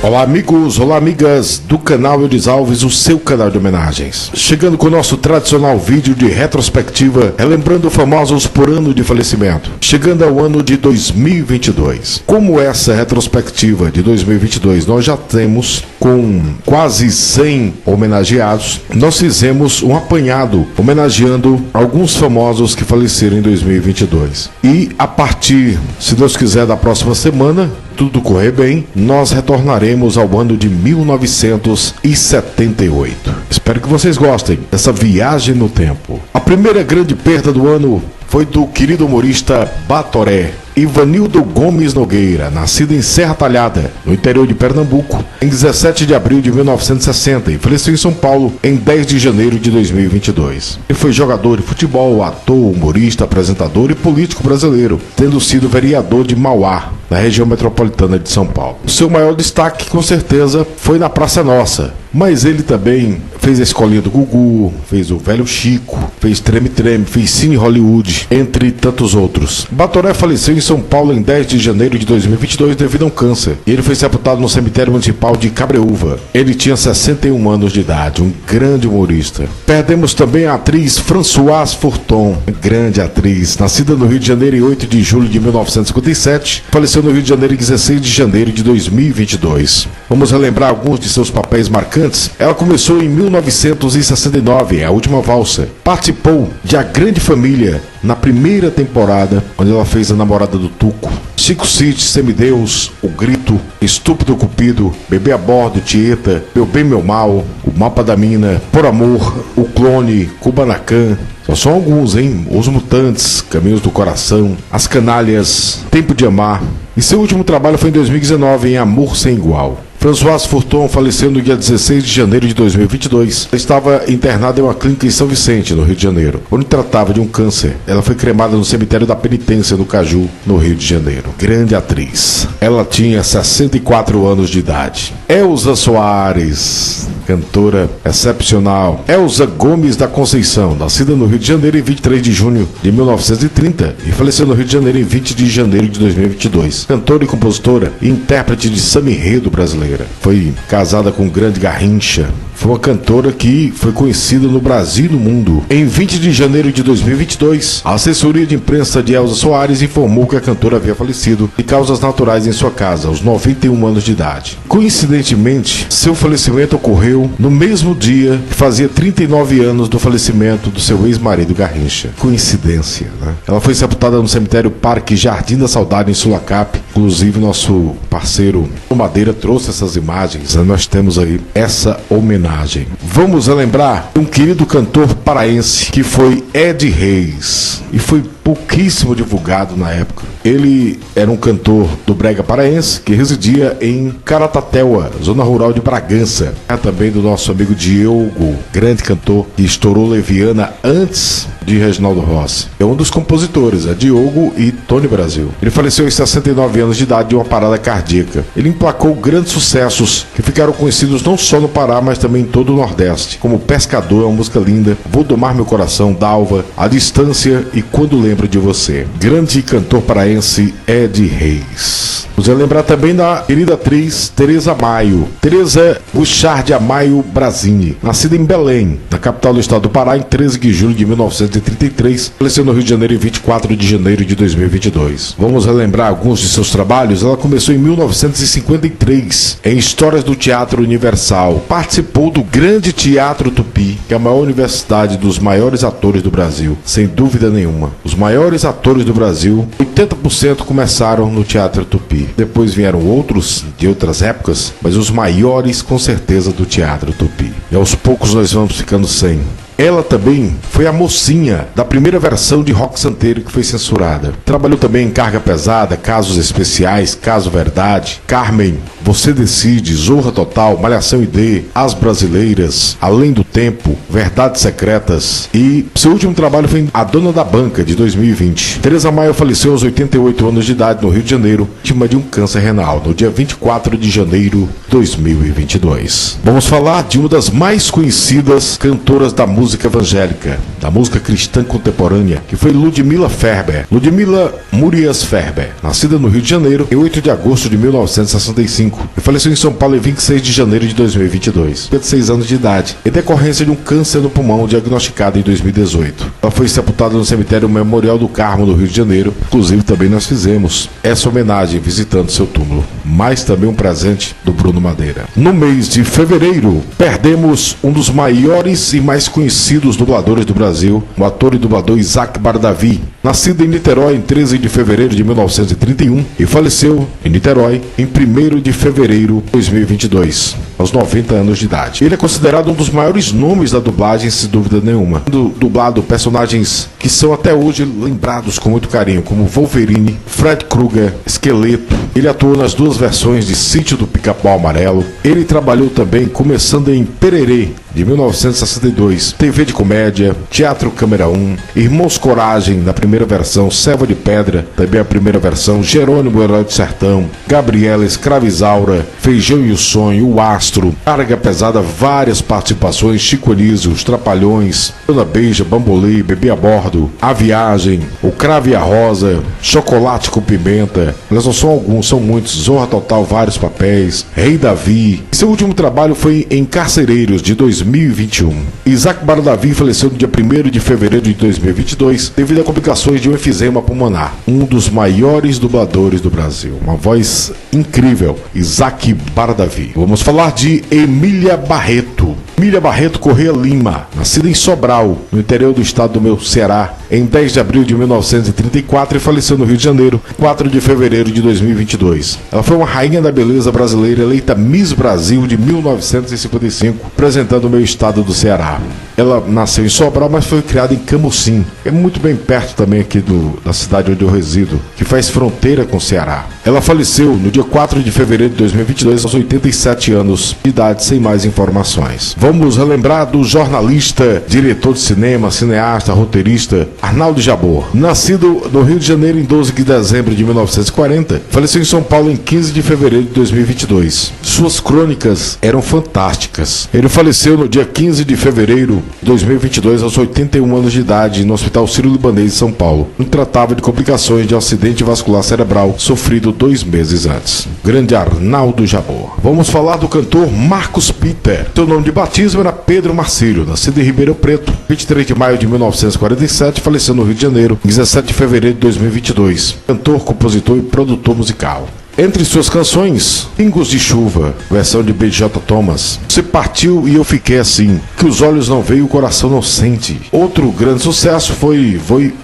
Olá amigos, olá amigas do canal Eudes Alves, o seu canal de homenagens. Chegando com o nosso tradicional vídeo de retrospectiva, relembrando famosos por ano de falecimento. Chegando ao ano de 2022. Como essa retrospectiva de 2022 nós já temos com quase 100 homenageados, nós fizemos um apanhado homenageando alguns famosos que faleceram em 2022. E a partir, se Deus quiser, da próxima semana, tudo correr bem, nós retornaremos ao ano de 1978. Espero que vocês gostem dessa viagem no tempo. A primeira grande perda do ano foi do querido humorista Batoré, Ivanildo Gomes Nogueira, nascido em Serra Talhada, no interior de Pernambuco, em 17 de abril de 1960 e faleceu em São Paulo em 10 de janeiro de 2022. Ele foi jogador de futebol, ator, humorista, apresentador e político brasileiro, tendo sido vereador de Mauá, na região metropolitana de São Paulo. O seu maior destaque, com certeza, foi na Praça Nossa, mas ele também fez a Escolinha do Gugu, fez o Velho Chico, fez Treme Treme, fez Cine Hollywood, entre tantos outros. Batoré faleceu em São Paulo em 10 de janeiro de 2022 devido a um câncer. Ele foi sepultado no cemitério municipal de Cabreúva. Ele tinha 61 anos de idade, um grande humorista. Perdemos também a atriz Françoise Forton, grande atriz, nascida no Rio de Janeiro em 8 de julho de 1957, faleceu no Rio de Janeiro em 16 de janeiro de 2022. Vamos relembrar alguns de seus papéis marcantes. Ela começou em 1969, A Última Valsa. Participou de A Grande Família na primeira temporada, onde ela fez a namorada do Tuco. Chico City, Semideus, O Grito, Estúpido Cupido, Bebê a Bordo, Tieta, Meu Bem Meu Mal, O Mapa da Mina, Por Amor, O Clone, Kubanacan. Só são alguns, hein? Os Mutantes, Caminhos do Coração, As Canalhas, Tempo de Amar. E seu último trabalho foi em 2019, em Amor Sem Igual. Françoise Forton faleceu no dia 16 de janeiro de 2022. Ela estava internada em uma clínica em São Vicente, no Rio de Janeiro, onde tratava de um câncer. Ela foi cremada no cemitério da Penitência, no Caju, no Rio de Janeiro. Grande atriz. Ela tinha 64 anos de idade. Elza Soares, cantora excepcional. Elza Gomes da Conceição, nascida no Rio de Janeiro em 23 de junho de 1930 e faleceu no Rio de Janeiro em 20 de janeiro de 2022. Cantora e compositora e intérprete de samba enredo brasileiro. Foi casada com o grande Garrincha. Foi uma cantora que foi conhecida no Brasil e no mundo. Em 20 de janeiro de 2022, a assessoria de imprensa de Elza Soares informou que a cantora havia falecido de causas naturais em sua casa, aos 91 anos de idade. Coincidentemente, seu falecimento ocorreu no mesmo dia que fazia 39 anos do falecimento do seu ex-marido Garrincha. Coincidência, né? Ela foi sepultada no cemitério Parque Jardim da Saudade, em Sulacap. Inclusive, nosso parceiro Madeira trouxe essas imagens. Nós temos aí essa homenagem. Vamos lembrar um querido cantor paraense que foi Ed Reis e foi pouquíssimo divulgado na época. Ele era um cantor do brega paraense que residia em Caratateua, zona rural de Bragança. É também do nosso amigo Diogo, grande cantor que estourou Leviana antes de Reginaldo Rossi. É um dos compositores, é Diogo e Tony Brasil. Ele faleceu aos 69 anos de idade de uma parada cardíaca. Ele emplacou grandes sucessos que ficaram conhecidos não só no Pará, mas também em todo o Nordeste, como Pescador, é uma música linda, Vou Domar Meu Coração, Dalva, A Distância e Quando Lembro de Você. Grande cantor paraense Ed Reis. Vamos lembrar também da querida atriz Teresa Maio. Teresa Buchard Amaio Brasini, nascida em Belém, na capital do estado do Pará, em 13 de julho de 1933, faleceu no Rio de Janeiro em 24 de janeiro de 2022. Vamos relembrar alguns de seus trabalhos. Ela começou em 1953 em Histórias do Teatro Universal. Participou do Grande Teatro Tupi, que é a maior universidade dos maiores atores do Brasil, sem dúvida nenhuma. Os maiores atores do Brasil, 80% começaram no Teatro Tupi. Depois vieram outros de outras épocas, mas os maiores com certeza do Teatro Tupi. E aos poucos nós vamos ficando sem. Ela também foi a mocinha da primeira versão de Rock Santeiro, que foi censurada. Trabalhou também em Carga Pesada, Casos Especiais, Caso Verdade, Carmen, Você Decide, Zorra Total, Malhação ID, As Brasileiras, Além do Tempo, Verdades Secretas. E seu último trabalho foi A Dona da Banca, de 2020. Teresa Maio faleceu aos 88 anos de idade no Rio de Janeiro, vítima de um câncer renal, no dia 24 de janeiro de 2022. Vamos falar de uma das mais conhecidas cantoras da música música evangélica, da música cristã contemporânea, que foi Ludmila Ferber. Ludmila Murias Ferber, nascida no Rio de Janeiro em 8 de agosto de 1965 e faleceu em São Paulo em 26 de janeiro de 2022, 56 anos de idade, em decorrência de um câncer no pulmão diagnosticado em 2018. Ela foi sepultada no cemitério Memorial do Carmo, no Rio de Janeiro. Inclusive, também nós fizemos essa homenagem visitando seu túmulo, mas também um presente do Bruno Madeira. No mês de fevereiro, perdemos um dos maiores e mais conhecidos dubladores do Brasil, o ator e dublador Isaac Bardavi, nascido em Niterói em 13 de fevereiro de 1931 e faleceu em Niterói em 1º de fevereiro de 2022, aos 90 anos de idade. Ele é considerado um dos maiores nomes da dublagem, sem dúvida nenhuma. Dublado personagens que são até hoje lembrados com muito carinho, como Wolverine, Fred Krueger, Esqueleto. Ele atuou nas 2 versões de Sítio do Pica-Pau Amarelo. Ele trabalhou também começando em Pererê, de 1962, TV de comédia, Teatro Câmera 1, Irmãos Coragem, na primeira versão, Selva de Pedra, também a primeira versão, Jerônimo Herói do Sertão, Gabriela Escravizaura, Feijão e o Sonho, O Astro, Carga Pesada, várias participações, Chico Anísio, Os Trapalhões, Dona Beija, Bambolê, Bebê a Bordo, A Viagem, O Cravo e a Rosa, Chocolate com Pimenta, elas não são alguns, são muitos, Zorra Total, vários papéis, Rei Davi. Seu último trabalho foi em Carcereiros, de 2021. Isaac Bardavi faleceu no dia 1º de fevereiro de 2022 devido a complicações de um enfisema pulmonar. Um dos maiores dubladores do Brasil, uma voz incrível, Isaac Bardavi. Vamos falar de Emília Barreto. Emília Barreto Corrêa Lima, nascida em Sobral, no interior do estado do meu Ceará, em 10 de abril de 1934 e faleceu no Rio de Janeiro, 4 de fevereiro de 2022. Ela foi uma rainha da beleza brasileira eleita Miss Brasil de 1955, representando o meu estado do Ceará. Ela nasceu em Sobral, mas foi criada em Camusim, é muito bem perto também aqui da cidade onde eu resido, que faz fronteira com o Ceará. Ela faleceu no dia 4 de fevereiro de 2022, aos 87 anos de idade, sem mais informações. Vamos relembrar do jornalista, diretor de cinema, cineasta, roteirista, Arnaldo Jabor. Nascido no Rio de Janeiro em 12 de dezembro de 1940, faleceu em São Paulo em 15 de fevereiro de 2022. Suas crônicas eram fantásticas. Ele faleceu no dia 15 de fevereiro de 2022, aos 81 anos de idade, no Hospital Sírio-Libanês de São Paulo. Não tratava de complicações de um acidente vascular cerebral sofrido 2 meses antes. Grande Arnaldo Jabor. Vamos falar do cantor Marcos Peter. Seu nome de batismo era Pedro Marcílio, nascido em Ribeirão Preto, 23 de maio de 1947, faleceu no Rio de Janeiro, 17 de fevereiro de 2022. Cantor, compositor e produtor musical. Entre suas canções, Pingos de Chuva, versão de B.J. Thomas, Você Partiu e Eu Fiquei Assim, Que os Olhos Não Veem e o Coração Não Sente. Outro grande sucesso foi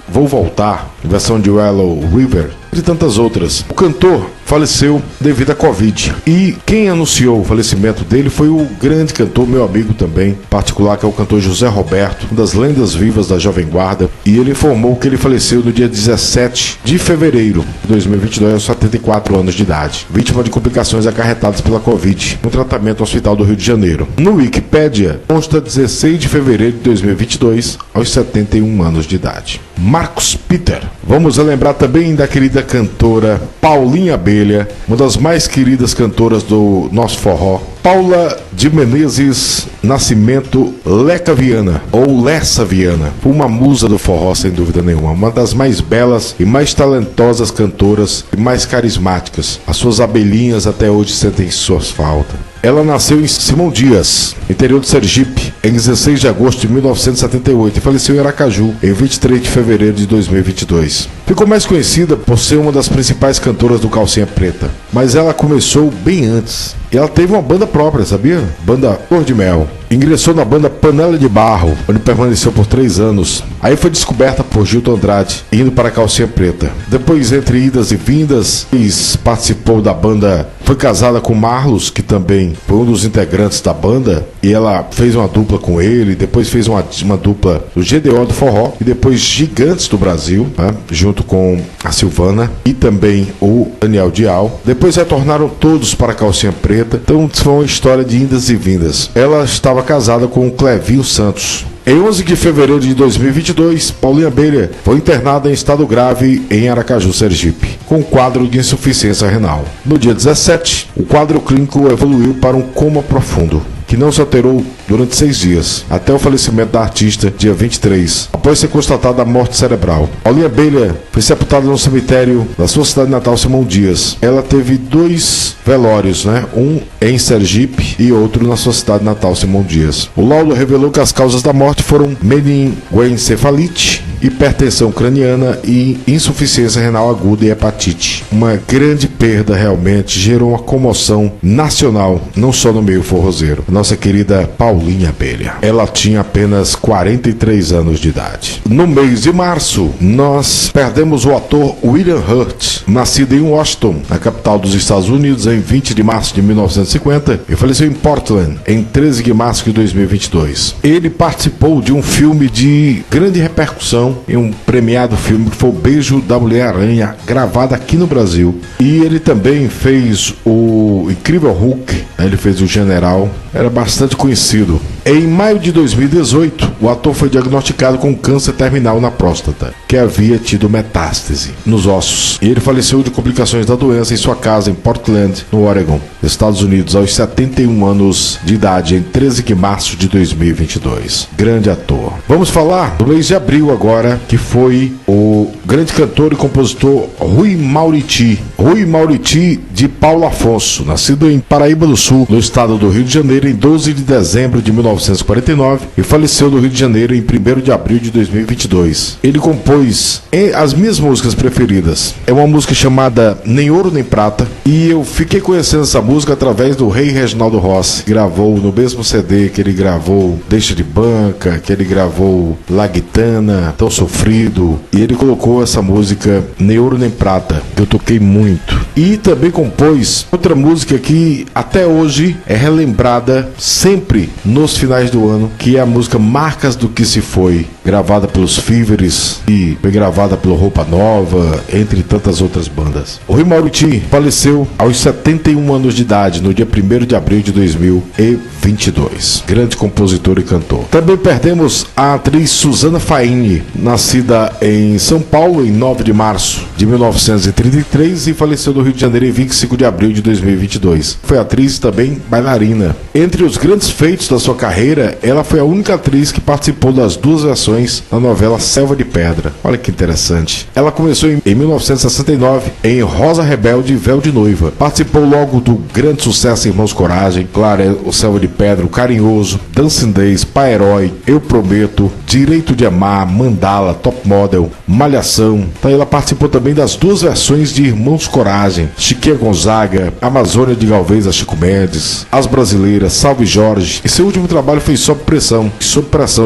Vou Voltar, versão de Yellow River, e tantas outras. O cantor faleceu devido à Covid. E quem anunciou o falecimento dele foi o grande cantor, meu amigo também, particular, que é o cantor José Roberto, uma das lendas vivas da Jovem Guarda. E ele informou que ele faleceu no dia 17 de fevereiro de 2022, aos 74 anos de idade, vítima de complicações acarretadas pela Covid, no tratamento no Hospital do Rio de Janeiro. No Wikipédia, consta 16 de fevereiro de 2022, aos 71 anos de idade. Marcos Peter. Vamos lembrar também da querida cantora Paulinha Abelha, uma das mais queridas cantoras do nosso forró. Paula de Menezes Nascimento Leca Viana, ou Lessa Viana, uma musa do forró sem dúvida nenhuma, uma das mais belas e mais talentosas cantoras e mais carismáticas. As suas abelhinhas até hoje sentem suas faltas. Ela nasceu em Simão Dias, interior de Sergipe, em 16 de agosto de 1978 e faleceu em Aracaju, em 23 de fevereiro de 2022. Ficou mais conhecida por ser uma das principais cantoras do Calcinha Preta, mas ela começou bem antes. E ela teve uma banda própria, sabia? Banda Cor de Mel. Ingressou na banda Panela de Barro, onde permaneceu por 3 anos. Aí foi descoberta por Gilton Andrade, indo para a Calcinha Preta. Depois, entre idas e vindas, participou da banda, foi casada com Marlos, que também foi um dos integrantes da banda, e ela fez uma dupla com ele, depois fez uma dupla do GDO do Forró, e depois Gigantes do Brasil, né, junto com a Silvana, e também o Daniel Dial. Depois retornaram todos para a Calcinha Preta, então foi uma história de indas e vindas. Ela estava casada com o Clevinho Santos. Em 11 de fevereiro de 2022, Paulinha Abelha foi internada em estado grave em Aracaju, Sergipe, com quadro de insuficiência renal. No dia 17, o quadro clínico evoluiu para um coma profundo. que não se alterou durante 6 dias, até o falecimento da artista, dia 23, após ser constatada a morte cerebral. Paulinha Abelha foi sepultada no cemitério da sua cidade natal, Simão Dias. Ela teve 2 velórios, um em Sergipe e outro na sua cidade natal, Simão Dias. O laudo revelou que as causas da morte foram meningoencefalite, hipertensão craniana e insuficiência renal aguda e hepatite. Uma grande perda, realmente gerou uma comoção nacional, não só no meio forrozeiro. Nossa querida Paulinha Abelha. Ela tinha apenas 43 anos de idade. No mês de março, nós perdemos o ator William Hurt, nascido em Washington, na capital dos Estados Unidos, em 20 de março de 1950 e faleceu em Portland, em 13 de março de 2022. Ele participou de um filme de grande repercussão, em um premiado filme que foi O Beijo da Mulher-Aranha, gravado aqui no Brasil. E ele também fez o Incrível Hulk, ele fez o General, era bastante conhecido. Em maio de 2018, o ator foi diagnosticado com câncer terminal na próstata, que havia tido metástase nos ossos. E ele faleceu de complicações da doença em sua casa em Portland, no Oregon, Estados Unidos, aos 71 anos de idade, em 13 de março de 2022. Grande ator. Vamos falar do mês de abril agora, que foi o grande cantor e compositor Rui Mauriti. Rui Mauriti de Paulo Afonso, nascido em Paraíba do Sul, no estado do Rio de Janeiro, em 12 de dezembro de 1949 e faleceu no Rio de Janeiro em 1º de abril de 2022. Ele compôs as minhas músicas preferidas. É uma música chamada Nem Ouro Nem Prata, e eu fiquei conhecendo essa música através do Rei Reginaldo Rossi. Gravou no mesmo CD que ele gravou Deixa de Banca, que ele gravou Laguitana, Tão Sofrido, e ele colocou essa música Nem Ouro Nem Prata, que eu toquei muito. E também compôs outra música que até hoje é relembrada sempre nos finais do ano, que é a música Marcas do Que Se Foi, gravada pelos Fíveres e foi gravada pelo Roupa Nova, entre tantas outras bandas. O Rui Mauriti faleceu aos 71 anos de idade, no dia 1º de abril de 2022. Grande compositor e cantor. Também perdemos a atriz Suzana Faini, nascida em São Paulo em 9 de março de 1933 e faleceu no Rio de Janeiro em 25 de abril de 2022. Foi atriz e também bailarina. Entre os grandes feitos da sua carreira, ela foi a única atriz que participou das 2 versões da novela Selva de Pedra. Olha que interessante. Ela começou em 1969 em Rosa Rebelde e Véu de Noiva. Participou logo do grande sucesso Irmãos Coragem, claro, o Selva de Pedra, o Carinhoso, Dancindês, Pai Herói, Eu Prometo, Direito de Amar, Mandala, Top Model, Malhação. Então ela participou também das 2 versões de Irmãos Coragem, Chiquinha Gonzaga, Amazônia de Galvez a Chico Mendes, As Brasileiras, Salve Jorge, e seu último trabalho foi Sob Pressão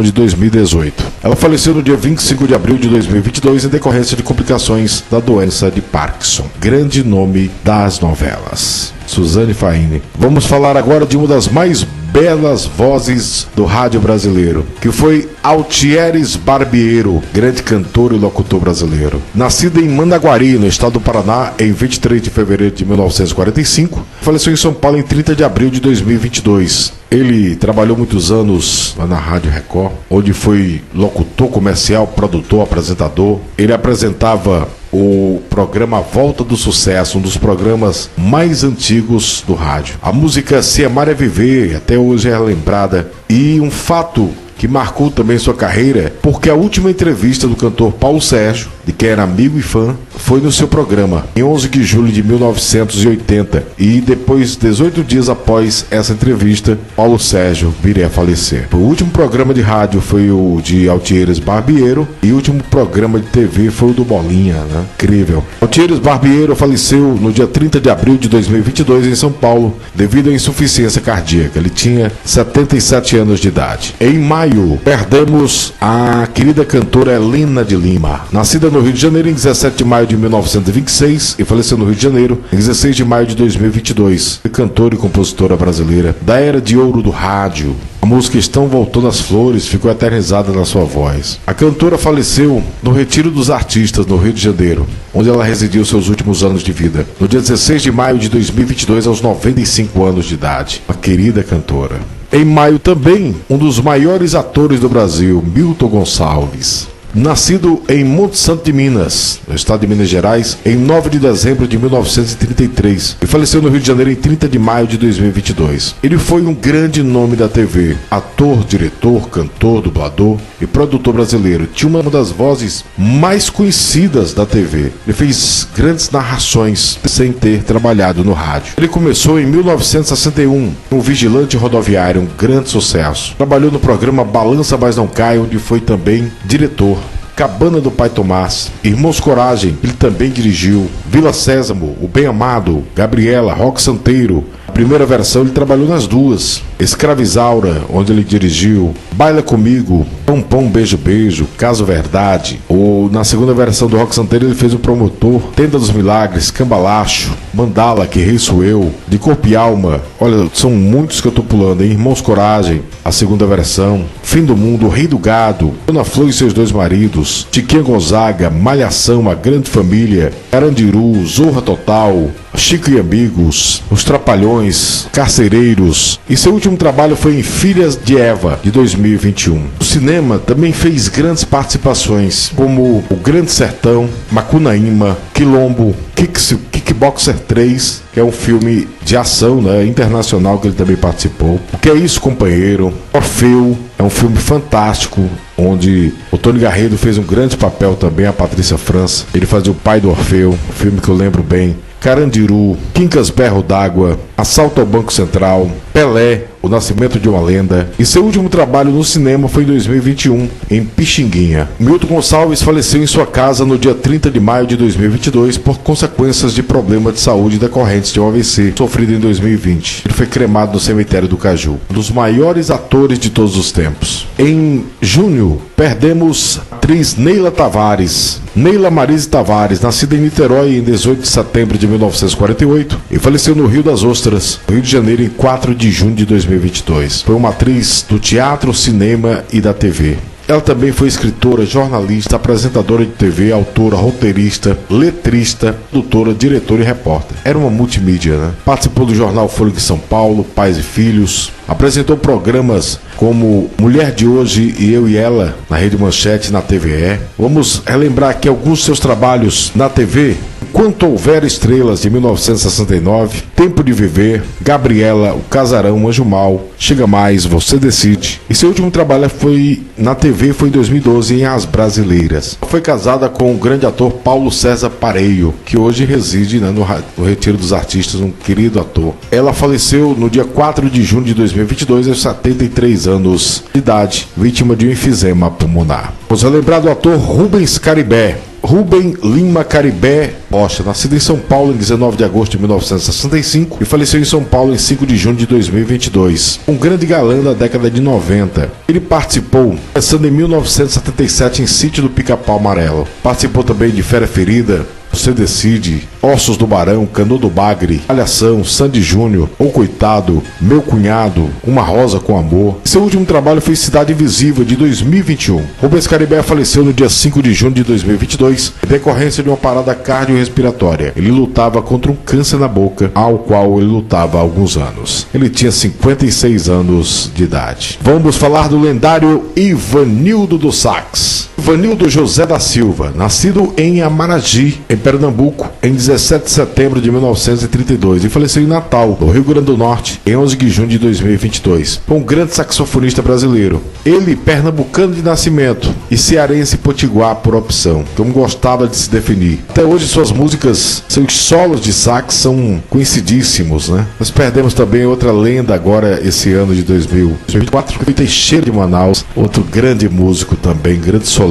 de 2018. Ela faleceu no dia 25 de abril de 2022 em decorrência de complicações da doença de Parkinson. Grande nome das novelas, Suzane Faini. Vamos falar agora de uma das mais belas vozes do rádio brasileiro, que foi Altieres Barbiero, grande cantor e locutor brasileiro. Nascido em Mandaguari, no estado do Paraná, em 23 de fevereiro de 1945, faleceu em São Paulo em 30 de abril de 2022. Ele trabalhou muitos anos lá na Rádio Record, onde foi locutor comercial, produtor, apresentador. Ele apresentava o programa Volta do Sucesso, um dos programas mais antigos do rádio. A música Se Amar é Viver, até hoje é lembrada. E um fato que marcou também sua carreira, porque a última entrevista do cantor Paulo Sérgio, de quem era amigo e fã, foi no seu programa, em 11 de julho de 1980. E depois, 18 dias após essa entrevista, Paulo Sérgio viria a falecer. O último programa de rádio foi o de Altieres Barbiero, e o último programa de TV foi o do Bolinha, né? Incrível. Altieres Barbiero faleceu no dia 30 de abril de 2022 em São Paulo, devido à insuficiência cardíaca. Ele tinha 77 anos de idade. Em maio, perdemos a querida cantora Helena de Lima, nascida no Rio de Janeiro em 17 de maio de 1926 e faleceu no Rio de Janeiro em 16 de maio de 2022. Foi cantora e compositora brasileira da era de ouro do rádio. A música Estão Voltando as Flores ficou eternizada na sua voz. A cantora faleceu no Retiro dos Artistas, no Rio de Janeiro, onde ela residiu seus últimos anos de vida, no dia 16 de maio de 2022, aos 95 anos de idade. Uma querida cantora. Em maio também, um dos maiores atores do Brasil, Milton Gonçalves. Nascido em Monte Santo de Minas, no estado de Minas Gerais, em 9 de dezembro de 1933 e faleceu no Rio de Janeiro em 30 de maio de 2022. Ele foi um grande nome da TV, ator, diretor, cantor, dublador e produtor brasileiro. Tinha uma das vozes mais conhecidas da TV. Ele fez grandes narrações sem ter trabalhado no rádio. Ele começou em 1961 como vigilante rodoviário, um grande sucesso. Trabalhou no programa Balança Mas Não Cai, onde foi também diretor. Cabana do Pai Tomás, Irmãos Coragem, ele também dirigiu. Vila Sésamo, O Bem Amado, Gabriela, Roque Santeiro. A primeira versão ele trabalhou nas duas. Escravizaura, onde ele dirigiu. Baila Comigo, Pão Pão Beijo Beijo, Caso Verdade. Ou na segunda versão do Roque Santeiro ele fez o Promotor, Tenda dos Milagres, Cambalacho, Mandala, Que Rei Sou Eu, De Corpo e Alma. Olha, são muitos que eu tô pulando, hein? Irmãos Coragem, a segunda versão. Fim do Mundo, Rei do Gado, Dona Flor e Seus Dois Maridos, Chiquinha Gonzaga, Malhação, A Grande Família, Carandiru, Zorra Total, Chico e Amigos, Os Trapalhões, Carcereiros, e seu último trabalho foi em Filhas de Eva, de 2021. O cinema também fez grandes participações, como O Grande Sertão, Macunaíma, Quilombo, Kickboxer 3, que é um filme de ação, né, internacional, que ele também participou. O Que É Isso, Companheiro? Orfeu, é um filme fantástico, onde o Tony Garrido fez um grande papel também, a Patrícia França. Ele fazia o pai do Orfeu, um filme que eu lembro bem. Carandiru, Quincas Berro d'Água, Assalto ao Banco Central, Pelé, O Nascimento de uma Lenda, e seu último trabalho no cinema foi em 2021, em Pixinguinha. Milton Gonçalves faleceu em sua casa no dia 30 de maio de 2022 por consequências de problemas de saúde decorrentes de um AVC sofrido em 2020. Ele foi cremado no cemitério do Caju. Um dos maiores atores de todos os tempos. Em junho, perdemos a atriz Neila Tavares. Neila Marise Tavares, nascida em Niterói em 18 de setembro de 1948 e faleceu no Rio das Ostras, no Rio de Janeiro, em 4 de junho de 2022. Foi uma atriz do teatro, cinema e da TV. Ela também foi escritora, jornalista, apresentadora de TV, autora, roteirista, letrista, produtora, diretora e repórter. Era uma multimídia, né? Participou do jornal Folha de São Paulo, Pais e Filhos. Apresentou programas como Mulher de Hoje e Eu e Ela, na Rede Manchete e na TVE. Vamos relembrar aqui alguns de seus trabalhos na TV. Enquanto Houver Estrelas, de 1969, Tempo de Viver, Gabriela, O Casarão, Anjo Mal, Chega Mais, Você Decide. E seu último trabalho foi na TV foi em 2012, em As Brasileiras. Foi casada com o grande ator Paulo César Pareio, que hoje reside, né, no Retiro dos Artistas, um querido ator. Ela faleceu no dia 4 de junho de 2022, aos 73 anos de idade, vítima de um enfisema pulmonar. Vamos relembrar do ator Rubens Caribé. Rubem Lima Caribé Rocha, nascido em São Paulo em 19 de agosto de 1965 e faleceu em São Paulo em 5 de junho de 2022. Um grande galã da década de 90. Ele participou, começando em 1977, em Sítio do Pica-Pau Amarelo. Participou também de Fera Ferida, Você Decide, Ossos do Barão, Cano do Bagre, Malhação, Sandy Júnior, O Coitado, Meu Cunhado, Uma Rosa com Amor. Seu último trabalho foi Cidade Invisível, de 2021. Rubens Caribé faleceu no dia 5 de junho de 2022, em decorrência de uma parada cardiorrespiratória. Ele lutava contra um câncer na boca, ao qual ele lutava há alguns anos. Ele tinha 56 anos de idade. Vamos falar do lendário Ivanildo do Sax. Ivanildo José da Silva, nascido em Amaragi, em Pernambuco, em 17 de setembro de 1932 e faleceu em Natal, no Rio Grande do Norte, em 11 de junho de 2022. Foi um grande saxofonista brasileiro. Ele, pernambucano de nascimento e cearense potiguar por opção, como gostava de se definir. Até hoje suas músicas, seus solos de sax são conhecidíssimos, né? Nós perdemos também outra lenda agora esse ano de 2024, que foi Teixeira de Manaus, outro grande músico também, grande solista.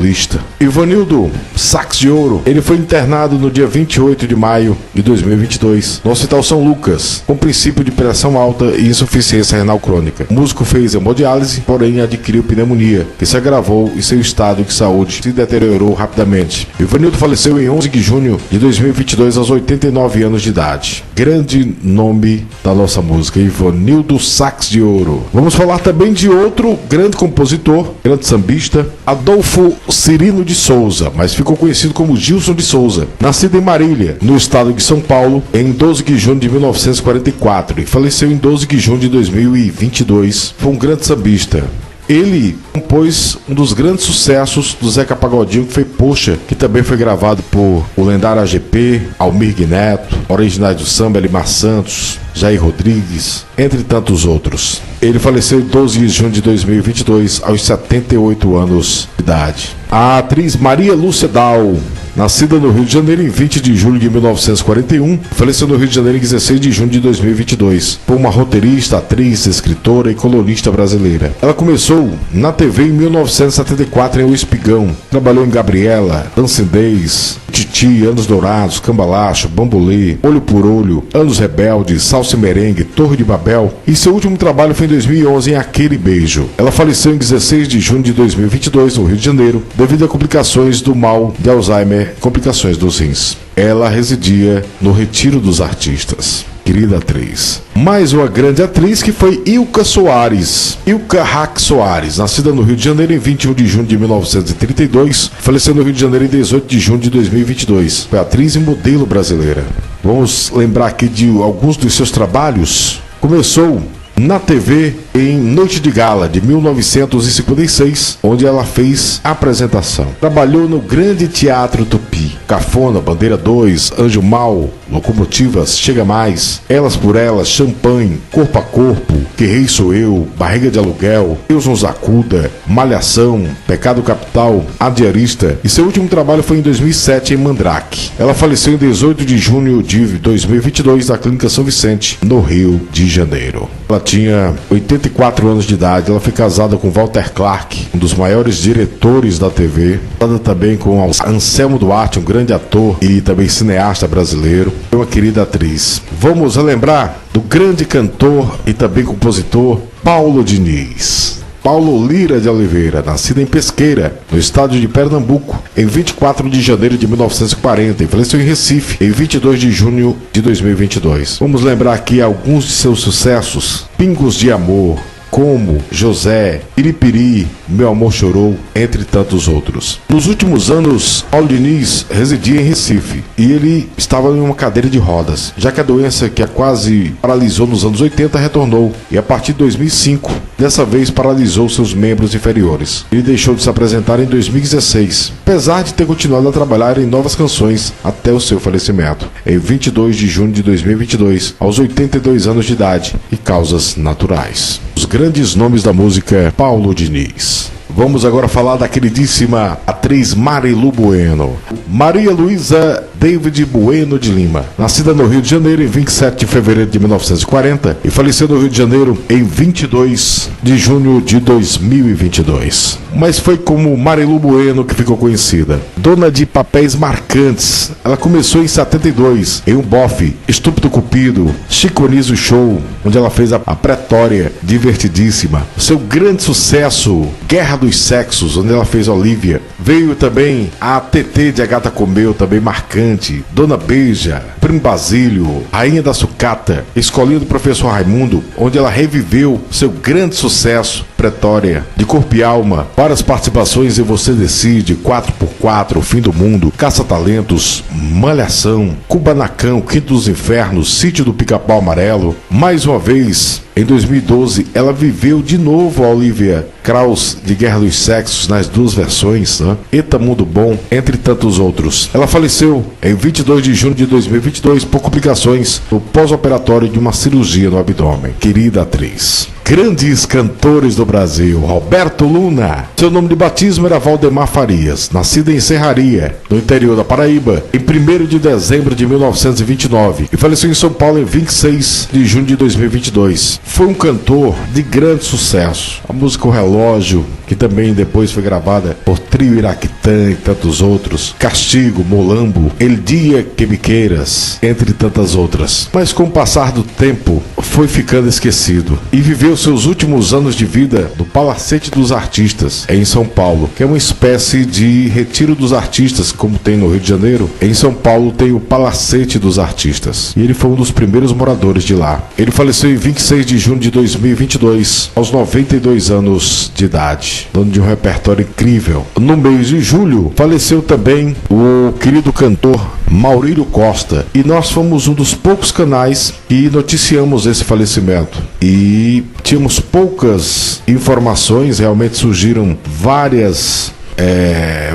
Ivanildo, sax de ouro. Ele foi internado no dia 28 de maio de 2022 no Hospital São Lucas, com princípio de pressão alta e insuficiência renal crônica. O músico fez hemodiálise, porém adquiriu pneumonia, que se agravou e seu estado de saúde se deteriorou rapidamente. Ivanildo faleceu em 11 de junho de 2022 aos 89 anos de idade. Grande nome da nossa música, Ivanildo Sax de Ouro. Vamos falar também de outro grande compositor, grande sambista, Adolfo Cirino de Souza, mas ficou conhecido como Gilson de Souza. Nascido em Marília, no estado de São Paulo, em 12 de junho de 1944 e faleceu em 12 de junho de 2022. Foi um grande sambista. Ele compôs um dos grandes sucessos do Zeca Pagodinho, que foi Poxa, que também foi gravado por o lendário AGP, Almir Neto, originais do samba, Elimar Santos, Jair Rodrigues, entre tantos outros. Ele faleceu em 12 de junho de 2022, aos 78 anos de idade. A atriz Maria Lúcia Dal, nascida no Rio de Janeiro em 20 de julho de 1941, faleceu no Rio de Janeiro em 16 de junho de 2022. Foi uma roteirista, atriz, escritora e colunista brasileira. Ela começou na TV em 1974 em O Espigão. Trabalhou em Gabriela, Dancindez, Titi, Anos Dourados, Cambalacho, Bambolê, Olho por Olho, Anos Rebeldes, Salsa e Merengue, Torre de Babel, e seu último trabalho foi em 2011 em Aquele Beijo. Ela faleceu em 16 de junho de 2022 no Rio de Janeiro, devido a complicações do mal de Alzheimer e complicações dos rins. Ela residia no Retiro dos Artistas. Querida atriz. Mais uma grande atriz que foi Ilka Soares. Ilka Hack Soares, nascida no Rio de Janeiro em 21 de junho de 1932, faleceu no Rio de Janeiro em 18 de junho de 2022. Foi atriz e modelo brasileira. Vamos lembrar aqui de alguns dos seus trabalhos. Começou na TV em Noite de Gala, de 1956, onde ela fez apresentação. Trabalhou no Grande Teatro Tupi, Cafona, Bandeira 2, Anjo Mal, Locomotivas, Chega Mais, Elas por Elas, Champanhe, Corpo a Corpo, Que Rei Sou Eu, Barriga de Aluguel, Deus nos acuda, Malhação, Pecado Capital, A Diarista, e seu último trabalho foi em 2007 em Mandrake. Ela faleceu em 18 de junho de 2022 na Clínica São Vicente, no Rio de Janeiro. Ela tinha 84 anos de idade. Ela foi casada com Walter Clark, um dos maiores diretores da TV. Casada também com Anselmo Duarte, um grande ator e também cineasta brasileiro. Foi uma querida atriz. Vamos relembrar do grande cantor e também compositor Paulo Diniz. Paulo Lira de Oliveira, nascido em Pesqueira, no estado de Pernambuco, em 24 de janeiro de 1940, e faleceu em Recife, em 22 de junho de 2022. Vamos lembrar aqui alguns de seus sucessos: Pingos de Amor, Como, José, Piripiri, Meu Amor Chorou, entre tantos outros. Nos últimos anos, Paulo Diniz residia em Recife e ele estava em uma cadeira de rodas, já que a doença que a quase paralisou nos anos 80 retornou e a partir de 2005, dessa vez paralisou seus membros inferiores. Ele deixou de se apresentar em 2016, apesar de ter continuado a trabalhar em novas canções até o seu falecimento, em 22 de junho de 2022, aos 82 anos de idade e causas naturais. Os grandes nomes da música, Paulo Diniz. Vamos agora falar da queridíssima atriz Marilu Bueno. Maria Luísa David Bueno de Lima, nascida no Rio de Janeiro em 27 de fevereiro de 1940 e faleceu no Rio de Janeiro em 22 de junho de 2022. Mas foi como Marilu Bueno que ficou conhecida. Dona de papéis marcantes, ela começou em 72 em Um Bofe, Estúpido Cupido, Chico Anísio Show, onde ela fez a Pretória, divertidíssima. Seu grande sucesso, Guerra dos Sexos, onde ela fez Olivia. Veio também a TT de Agata Comeu, também marcante. Dona Beija, Primo Basílio, Rainha da Sucata, Escolinha do Professor Raimundo, onde ela reviveu seu grande sucesso, Pretória, de Corpo e Alma, várias participações em Você Decide, 4x4, O Fim do Mundo, Caça-Talentos, Malhação, Cubanacão, Quinto dos Infernos, Sítio do Pica-Pau Amarelo. Mais uma vez, em 2012, ela viveu de novo a Olivia Krauss de Guerra dos Sexos nas duas versões, né? Eita Mundo Bom, entre tantos outros. Ela faleceu em 22 de junho de 2022 por complicações no pós-operatório de uma cirurgia no abdômen. Querida atriz. Grandes cantores do Brasil. Roberto Luna. Seu nome de batismo era Valdemar Farias, nascido em Serraria, no interior da Paraíba, em 1º de dezembro de 1929 e faleceu em São Paulo em 26 de junho de 2022. Foi um cantor de grande sucesso. A música O Relógio, que também depois foi gravada por Trio Iraquitã e tantos outros, Castigo, Molambo, El Dia Que Me Queiras, entre tantas outras. Mas com o passar do tempo, foi ficando esquecido e viveu seus últimos anos de vida no Palacete dos Artistas, em São Paulo, que é uma espécie de retiro dos artistas, como tem no Rio de Janeiro. Em São Paulo tem o Palacete dos Artistas, e ele foi um dos primeiros moradores de lá. Ele faleceu em 26 de junho de 2022, aos 92 anos de idade, dono de um repertório incrível. No mês de julho, faleceu também o querido cantor Maurílio Costa, e nós fomos um dos poucos canais que noticiamos esse falecimento. E tínhamos poucas informações, realmente surgiram várias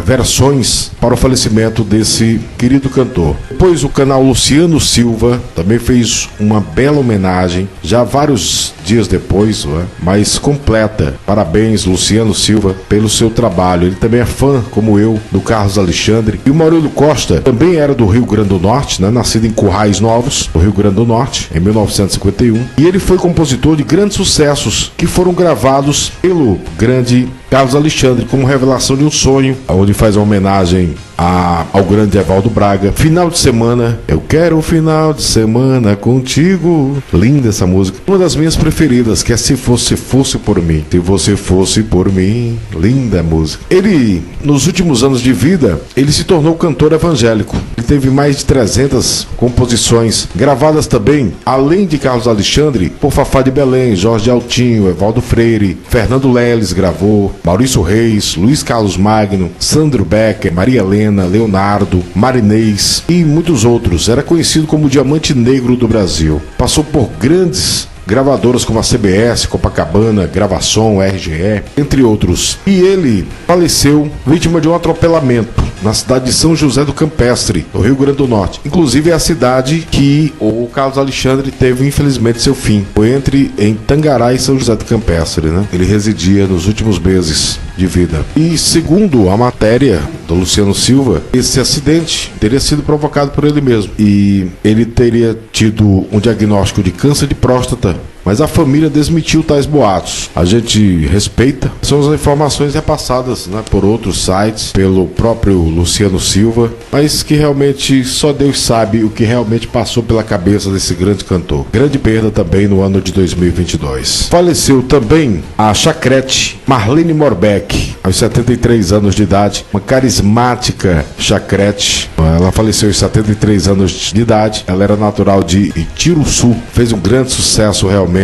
versões para o falecimento desse querido cantor. Depois o canal Luciano Silva também fez uma bela homenagem, já vários dias depois, mas completa. Parabéns, Luciano Silva, pelo seu trabalho. Ele também é fã, como eu, do Carlos Alexandre. E o Maurílio Costa também era do Rio Grande do Norte, nascido em Currais Novos, no Rio Grande do Norte, em 1951. E ele foi compositor de grandes sucessos que foram gravados pelo grande Carlos Alexandre, como Revelação de um Sonho, onde faz uma homenagem ao grande Evaldo Braga. Final de Semana, eu quero um final de semana contigo. Linda essa música. Uma das minhas preferidas, que é Se Você Fosse Por Mim. Se Você Fosse Por Mim. Linda música. Ele, nos últimos anos de vida, ele se tornou cantor evangélico. Ele teve mais de 300 composições, gravadas também, além de Carlos Alexandre, por Fafá de Belém, Jorge Altinho, Evaldo Freire, Fernando Leles gravou, Maurício Reis, Luiz Carlos Magno, Sandro Becker, Maria Helena, Leonardo, Marinês e muitos outros. Era conhecido como o Diamante Negro do Brasil. Passou por grandes gravadoras como a CBS, Copacabana, Gravação, RGE, entre outros. E ele faleceu vítima de um atropelamento na cidade de São José do Campestre, no Rio Grande do Norte. Inclusive é a cidade que o Carlos Alexandre teve, infelizmente, seu fim. Foi em Tangará e São José do Campestre, Ele residia nos últimos meses de vida. E segundo a matéria do Luciano Silva, esse acidente teria sido provocado por ele mesmo. E ele teria tido um diagnóstico de câncer de próstata, mas a família desmentiu tais boatos. A gente respeita. São as informações repassadas por outros sites, pelo próprio Luciano Silva, mas que realmente só Deus sabe o que realmente passou pela cabeça desse grande cantor. Grande perda também no ano de 2022. Faleceu também a chacrete Marlene Morbeck, aos 73 anos de idade. Uma carismática chacrete. Ela faleceu aos 73 anos de idade. Ela era natural de Itiruçu. Fez um grande sucesso realmente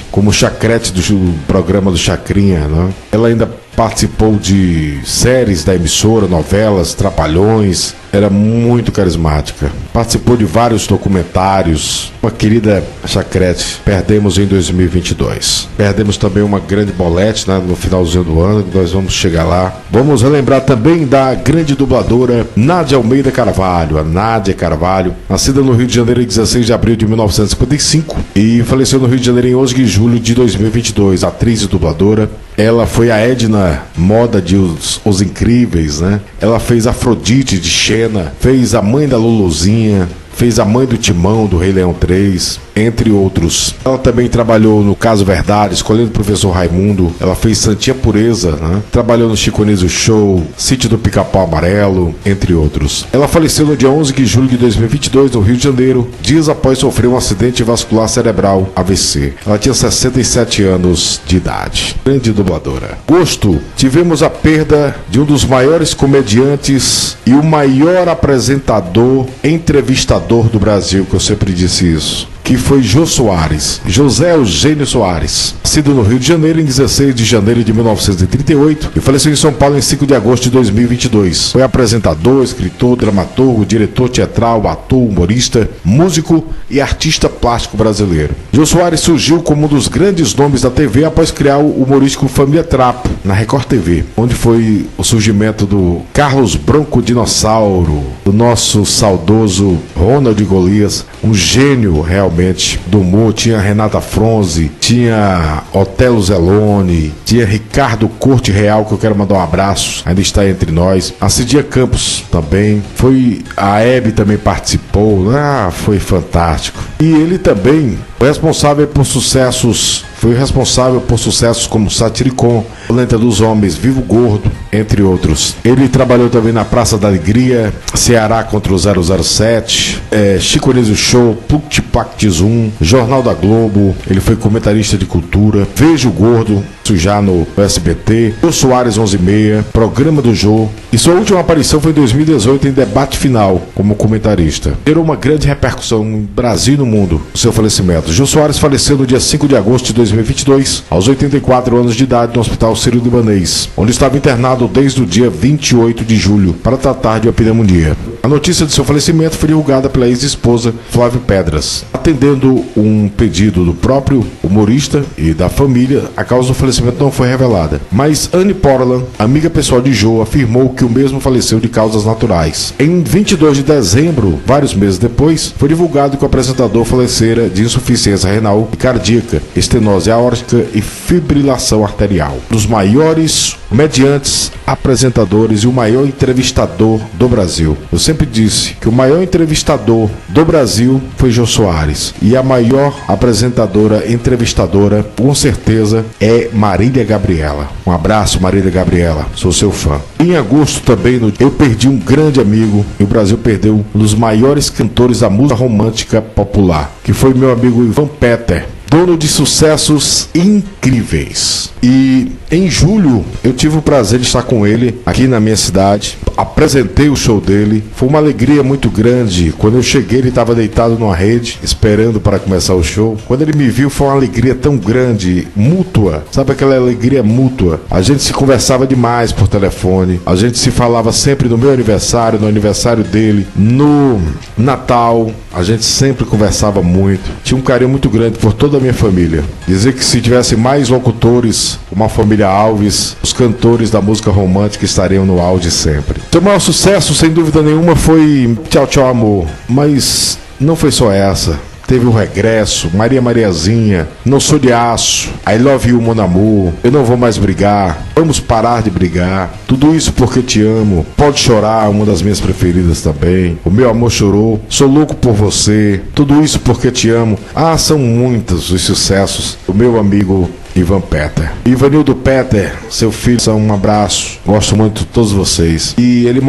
como chacrete do programa do Chacrinha, Ela ainda participou de séries da emissora, novelas, Trapalhões. Era muito carismática. Participou de vários documentários. Uma querida chacrete. Perdemos em 2022. Perdemos também uma grande bolete, no finalzinho do ano, que nós vamos chegar lá. Vamos relembrar também da grande dubladora Nádia Almeida Carvalho. A Nádia Carvalho, nascida no Rio de Janeiro em 16 de abril de 1955 e faleceu no Rio de Janeiro em 11 de julho de 2022. Atriz e dubladora. Ela foi a Edna Moda de Os Incríveis, Ela fez Afrodite de Xena, fez a mãe da Luluzinha, fez a mãe do Timão, do Rei Leão 3, entre outros. Ela também trabalhou no Caso Verdade, Escolhendo o Professor Raimundo. Ela fez Santinha Pureza, Trabalhou no Chico Anísio Show, Sítio do Pica-Pau Amarelo, entre outros. Ela faleceu no dia 11 de julho de 2022, no Rio de Janeiro, dias após sofrer um acidente vascular cerebral, AVC. Ela tinha 67 anos de idade. Grande dubladora. Gosto, tivemos a perda de um dos maiores comediantes e o maior apresentador, entrevistador do Brasil, que eu sempre disse isso, que foi Jô Soares, José Eugênio Soares, nascido no Rio de Janeiro em 16 de janeiro de 1938 e faleceu em São Paulo em 5 de agosto de 2022. Foi apresentador, escritor, dramaturgo, diretor teatral, ator, humorista, músico e artista plástico brasileiro. Jô Soares surgiu como um dos grandes nomes da TV após criar o humorístico Família Trapo, na Record TV, onde foi o surgimento do Carlos Bronco Dinossauro, do nosso saudoso Ronald Golias, um gênio realmente do humor. Tinha Renata Fronze, tinha Otelo Zeloni, tinha Ricardo Corte Real, que eu quero mandar um abraço, ainda está entre nós. A Cidia Campos também, a Hebe também participou, foi fantástico. E ele também foi responsável por sucessos como Satiricon, Planeta dos Homens, Vivo Gordo, entre outros. Ele trabalhou também na Praça da Alegria, Ceará contra o 007, Chico Anísio Show, Pluctipact Zoom, Jornal da Globo. Ele foi comentarista de cultura, Vejo Gordo, já no SBT, Jô Soares 11:30, Programa do Jô, e sua última aparição foi em 2018 em Debate Final, como comentarista. Gerou uma grande repercussão no Brasil e no mundo o seu falecimento. Jô Soares faleceu no dia 5 de agosto de 2022, aos 84 anos de idade, no Hospital Sírio-Libanês, onde estava internado desde o dia 28 de julho para tratar de uma pneumonia. A notícia de seu falecimento foi divulgada pela ex-esposa Flávio Pedras. Atendendo um pedido do próprio humorista e da família, a causa do falecimento não foi revelada. Mas Anne Portland, amiga pessoal de Joe, afirmou que o mesmo faleceu de causas naturais. Em 22 de dezembro, vários meses depois, foi divulgado que o apresentador falecera de insuficiência renal e cardíaca, estenose aórtica e fibrilação arterial. Um dos maiores comediantes, apresentadores e o maior entrevistador do Brasil. Eu sempre disse que o maior entrevistador do Brasil foi Jô Soares. E a maior apresentadora, entrevistadora, com certeza, é Marília Gabriela. Um abraço, Marília Gabriela. Sou seu fã. Em agosto também, eu perdi um grande amigo e o Brasil perdeu um dos maiores cantores da música romântica popular, que foi meu amigo Ivan Peter, dono de sucessos incríveis. E em julho eu tive o prazer de estar com ele aqui na minha cidade. Apresentei o show dele. Foi uma alegria muito grande. Quando eu cheguei, ele estava deitado numa rede, esperando para começar o show. Quando ele me viu, foi uma alegria tão grande, mútua. Sabe aquela alegria mútua? A gente se conversava demais por telefone. A gente se falava sempre no meu aniversário, no aniversário dele, no Natal. A gente sempre conversava muito. Tinha um carinho muito grande por toda a minha família. Dizer que se tivesse mais locutores, como a família Alves, os cantores da música romântica estariam no auge sempre. Seu maior sucesso, sem dúvida nenhuma, foi Tchau, Tchau, Amor. Mas não foi só essa. Teve o Regresso, Maria Mariazinha, Não Sou de Aço, I Love You, Mon Amour, Eu Não Vou Mais Brigar, Vamos Parar de Brigar, Tudo Isso Porque Te Amo, Pode Chorar, uma das minhas preferidas também, O Meu Amor Chorou, Sou Louco por Você, Tudo Isso Porque Te Amo. Ah, são muitos os sucessos do meu amigo Ivan Peter. Ivanildo Peter, seu filho, um abraço. Gosto muito de todos vocês. E ele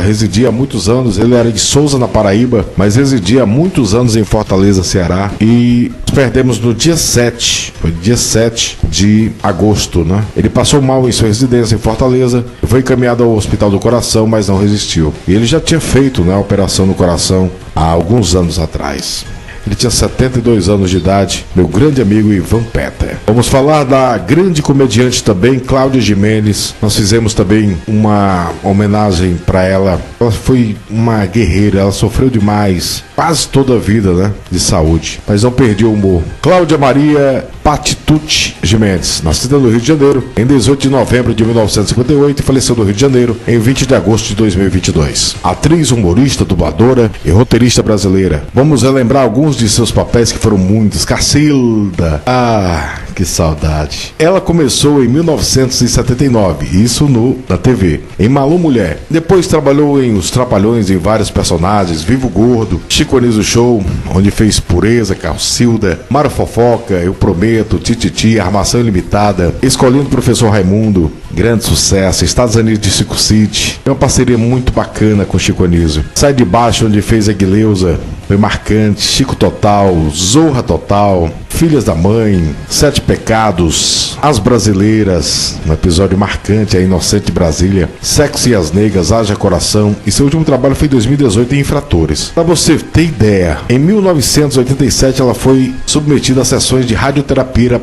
residia há muitos anos. Ele era de Souza, na Paraíba, mas residia há muitos anos em Fortaleza, Ceará. E perdemos no dia 7. Foi dia 7 de agosto, né? Ele passou mal em sua residência em Fortaleza. Foi encaminhado ao Hospital do Coração, mas não resistiu. E ele já tinha feito, né, a operação no coração há alguns anos atrás. Ele tinha 72 anos de idade, meu grande amigo Ivan Peter. Vamos falar da grande comediante também, Cláudia Gimenez. Nós fizemos também uma homenagem para ela. Ela foi uma guerreira, ela sofreu demais, quase toda a vida, né, de saúde, mas não perdeu o humor. Cláudia Maria Patitucci Gimenez, nascida no Rio de Janeiro em 18 de novembro de 1958 e faleceu no Rio de Janeiro em 20 de agosto de 2022. Atriz, humorista, dubladora e roteirista brasileira. Vamos relembrar alguns de seus papéis que foram muitos. Cacilda. Ah, que saudade. Ela começou em 1979, isso na TV, em Malu Mulher. Depois trabalhou em Os Trapalhões em vários personagens, Vivo Gordo, Chico Anísio Show, onde fez Pureza, Cacilda, Mara Fofoca, Eu Prometo, Tititi, Armação Ilimitada, Escolhendo o Professor Raimundo, grande sucesso, Estados Unidos de Chico City. É uma parceria muito bacana com Chico Anísio. Sai de Baixo, onde fez Aguileuza, foi marcante. Chico Total, Zorra Total, Filhas da Mãe, Sete Pecados, As Brasileiras, um episódio marcante, A Inocente Brasília, Sexo e as Negras, Haja Coração, e seu último trabalho foi em 2018 em Infratores. Para você ter ideia, em 1987 ela foi submetida a sessões de radioterapia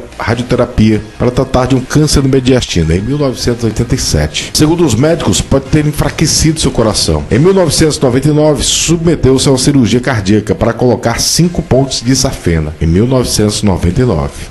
para tratar de um câncer no mediastino, em 1987. Segundo os médicos, pode ter enfraquecido seu coração. Em 1999, submeteu-se a uma cirurgia cardíaca para colocar 5 pontes de safena, em 1999.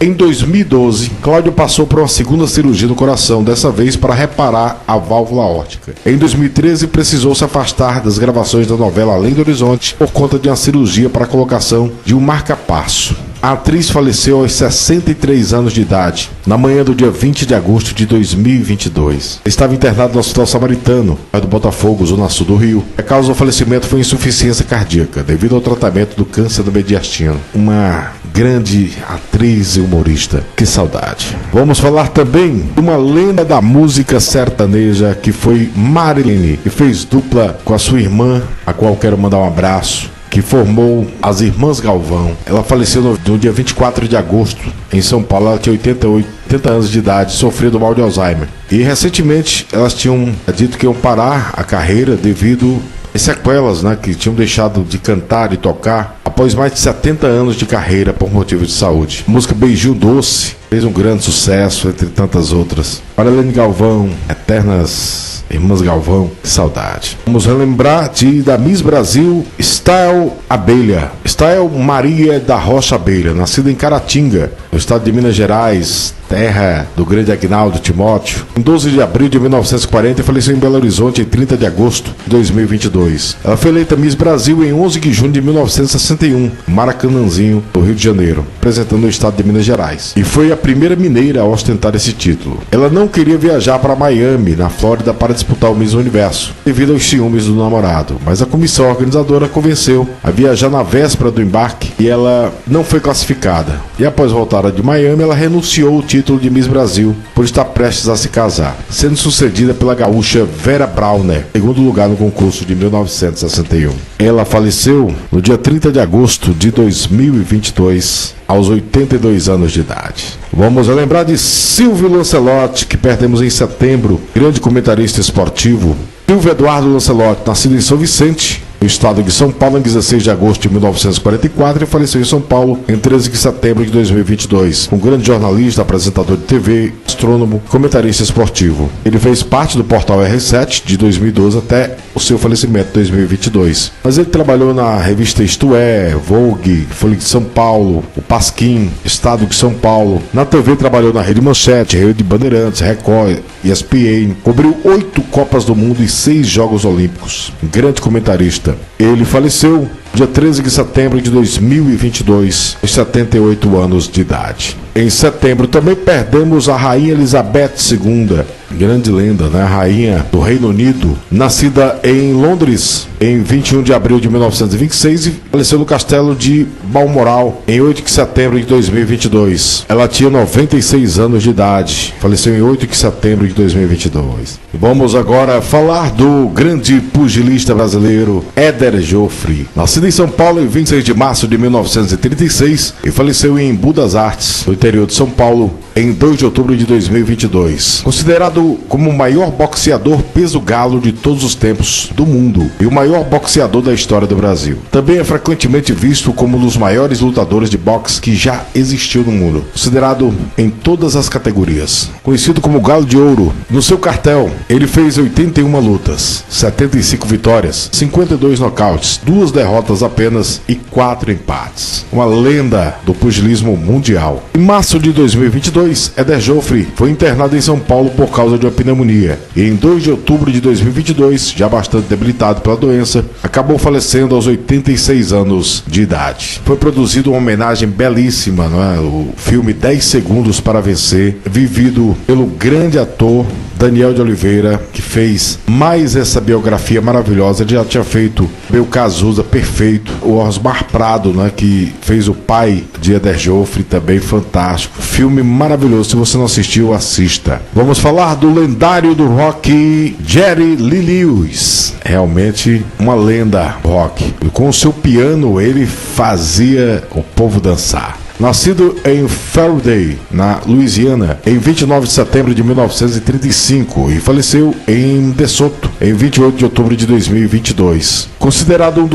Em 2012, Cláudio passou por uma segunda cirurgia no coração, dessa vez para reparar a válvula aórtica. Em 2013, precisou se afastar das gravações da novela Além do Horizonte por conta de uma cirurgia para a colocação de um marca-passo. A atriz faleceu aos 63 anos de idade, na manhã do dia 20 de agosto de 2022. Estava internado no Hospital Samaritano, do Botafogo, zona sul do Rio. A causa do falecimento foi insuficiência cardíaca, devido ao tratamento do câncer do mediastino. Uma grande atriz e humorista. Que saudade. Vamos falar também de uma lenda da música sertaneja, que foi Marilene, que fez dupla com a sua irmã, a qual quero mandar um abraço, que formou as Irmãs Galvão. Ela faleceu no dia 24 de agosto, em São Paulo. Ela tinha 80 anos de idade, sofreu do mal de Alzheimer. E recentemente elas tinham dito que iam parar a carreira devido às sequelas, né, que tinham deixado de cantar e tocar após mais de 70 anos de carreira por motivos de saúde. A música Beijinho Doce fez um grande sucesso, entre tantas outras. Marilene Galvão, eternas Irmãs Galvão, que saudade. Vamos relembrar da Miss Brasil, Style Abelha. Style Maria da Rocha Abelha, nascida em Caratinga, no estado de Minas Gerais, terra do grande Agnaldo Timóteo. Em 12 de abril de 1940 e faleceu em Belo Horizonte em 30 de agosto de 2022. Ela foi eleita Miss Brasil em 11 de junho de 1961, Maracanãzinho, no Rio de Janeiro, representando o estado de Minas Gerais. E foi a primeira mineira a ostentar esse título. Ela não queria viajar para Miami, na Flórida, para disputar o Miss Universo, devido aos ciúmes do namorado, mas a comissão organizadora convenceu a viajar na véspera do embarque e ela não foi classificada. E após voltar de Miami, ela renunciou ao título de Miss Brasil por estar prestes a se casar, sendo sucedida pela gaúcha Vera Brauner, segundo lugar no concurso de 1961. Ela faleceu no dia 30 de agosto de 2022, aos 82 anos de idade. Vamos lembrar de Silvio Lancelotti, que perdemos em setembro, grande comentarista esportivo. Silvio Eduardo Lancelotti, nascido em São Vicente, no estado de São Paulo, em 16 de agosto de 1944 e faleceu em São Paulo em 13 de setembro de 2022. Um grande jornalista, apresentador de TV, astrônomo, comentarista esportivo. Ele fez parte do portal R7 de 2012 até o seu falecimento em 2022. Mas ele trabalhou na revista Isto É, Vogue, Folha de São Paulo, o Pasquim, Estado de São Paulo. Na TV trabalhou na Rede Manchete, Rede Bandeirantes, Record, ESPN. Cobriu 8 Copas do Mundo e 6 Jogos Olímpicos. Um grande comentarista. Ele faleceu dia 13 de setembro de 2022, aos 78 anos de idade. Em setembro também perdemos a Rainha Elizabeth II, grande lenda, né? Rainha do Reino Unido, nascida em Londres em 21 de abril de 1926 e faleceu no castelo de Balmoral em 8 de setembro de 2022. Ela tinha 96 anos de idade, faleceu em 8 de setembro de 2022. Vamos agora falar do grande pugilista brasileiro Éder Joffre, nascido em São Paulo em 26 de março de 1936 e faleceu em Embu das Artes, no interior de São Paulo, em 2 de outubro de 2022. Considerado como o maior boxeador peso galo de todos os tempos do mundo e o maior boxeador da história do Brasil. Também é frequentemente visto como um dos maiores lutadores de boxe que já existiu no mundo, considerado em todas as categorias. Conhecido como Galo de Ouro, no seu cartel, ele fez 81 lutas, 75 vitórias, 52 nocautes, 2 derrotas apenas e 4 empates. Uma lenda do pugilismo mundial. Em março de 2022, Éder Joffre foi internado em São Paulo por causa de uma pneumonia e em 2 de outubro de 2022, já bastante debilitado pela doença, acabou falecendo aos 86 anos de idade. Foi produzido uma homenagem belíssima, não é? O filme 10 Segundos para Vencer, vivido pelo grande ator Daniel de Oliveira, que fez mais essa biografia maravilhosa. Ele já tinha feito Meu Cazuza, perfeito. O Osmar Prado, né, que fez o pai de Éder Joffre, também fantástico. Filme maravilhoso. Se você não assistiu, assista. Vamos falar do lendário do rock, Jerry Lee Lewis. Realmente uma lenda rock. E com o seu piano, ele fazia o povo dançar. Nascido em Faraday, na Louisiana, em 29 de setembro de 1935 e faleceu em DeSoto, em 28 de outubro de 2022. Considerado um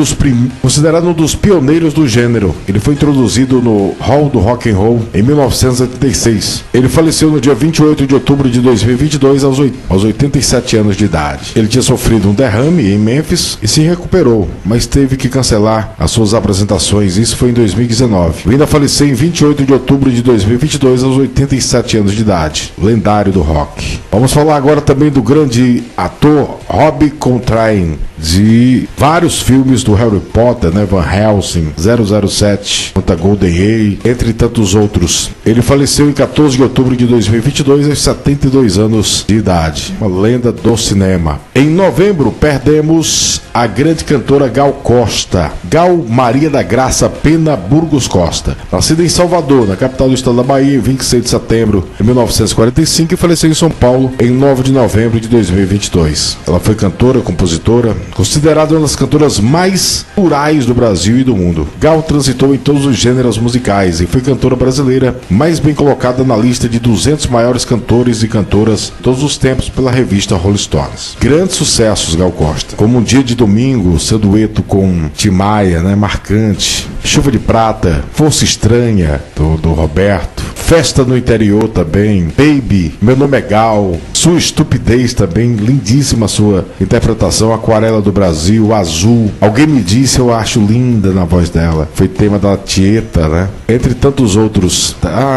dos pioneiros do gênero, ele foi introduzido no Hall do Rock and Roll em 1986. Ele faleceu no dia 28 de outubro de 2022 aos 87 anos de idade. Ele tinha sofrido um derrame em Memphis e se recuperou, mas teve que cancelar as suas apresentações. Isso foi em 2019. Ainda faleceu em 28 de outubro de 2022 aos 87 anos de idade. Lendário do rock. Vamos falar agora também do grande ator Robbie Coltrane, de vários filmes do Harry Potter, né? Van Helsing, 007, Conta Golden Age, entre tantos outros. Ele faleceu em 14 de outubro de 2022 aos 72 anos de idade. Uma lenda do cinema. Em novembro perdemos a grande cantora Gal Costa, Gal Maria da Graça Pena Burgos Costa, nascida em Salvador, na capital do estado da Bahia, em 26 de setembro de 1945 e faleceu em São Paulo em 9 de novembro de 2022. Ela foi cantora, compositora, considerada uma das cantoras mais plurais do Brasil e do mundo. Gal transitou em todos os gêneros musicais e foi cantora brasileira mais bem colocada na lista de 200 maiores cantores e cantoras de todos os tempos pela revista Rolling Stones. Grandes sucessos, Gal Costa, como Um Dia de Domingo, seu dueto com Tim Maia, né, marcante. Chuva de Prata, Força Estranha, do Roberto. Festa no Interior também, Baby, Meu Nome é Gal, Sua Estupidez também, lindíssima sua interpretação. Aquarela do Brasil, Azul. Alguém Me Disse, eu acho linda na voz dela. Foi tema da Tieta, né? Entre tantos outros.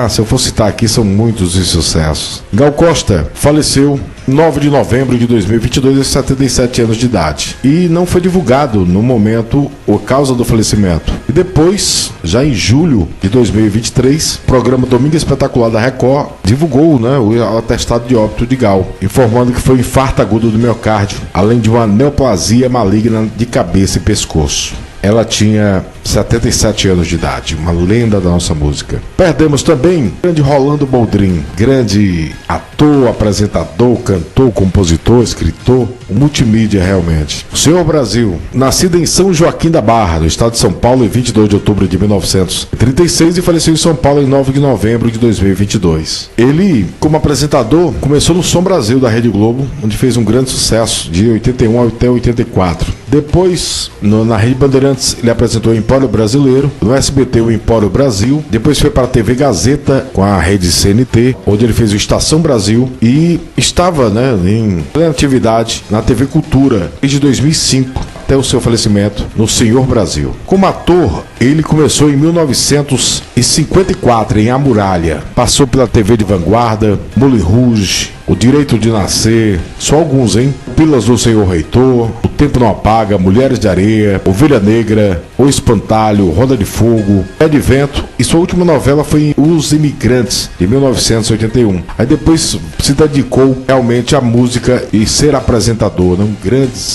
Se eu for citar aqui, são muitos os sucessos. Gal Costa faleceu 9 de novembro de 2022, aos 77 anos de idade. E não foi divulgado no momento a causa do falecimento. E depois, já em julho de 2023, o programa Domingo Espetacular da Record divulgou, né, o atestado de óbito de Gal, informando que foi um infarto agudo do miocárdio, além de uma neoplasia maligna de cabeça e pescoço. Ela tinha 77 anos de idade, uma lenda da nossa música. Perdemos também o grande Rolando Boldrin, grande ator, apresentador, cantor, compositor, escritor, multimídia realmente. O Senhor Brasil, nascido em São Joaquim da Barra, no estado de São Paulo, em 22 de outubro de 1936 e faleceu em São Paulo em 9 de novembro de 2022. Ele, como apresentador, começou no Som Brasil da Rede Globo, onde fez um grande sucesso de 81 até 84. Depois, na Rede Bandeirantes, ele apresentou o Empório Brasileiro, no SBT o Empório Brasil, depois foi para a TV Gazeta com a rede CNT, onde ele fez o Estação Brasil e estava, né, em plena atividade na TV Cultura desde 2005 até o seu falecimento no Senhor Brasil. Como ator, ele começou em 1954 em A Muralha, passou pela TV de Vanguarda, Moulin Rouge, O Direito de Nascer, só alguns, hein? Pilas do Senhor Reitor, O Tempo Não Apaga, Mulheres de Areia, Ovelha Negra, O Espantalho, Roda de Fogo, Pé de Vento, e sua última novela foi Os Imigrantes, de 1981. Aí depois se dedicou realmente à música e ser apresentador, né?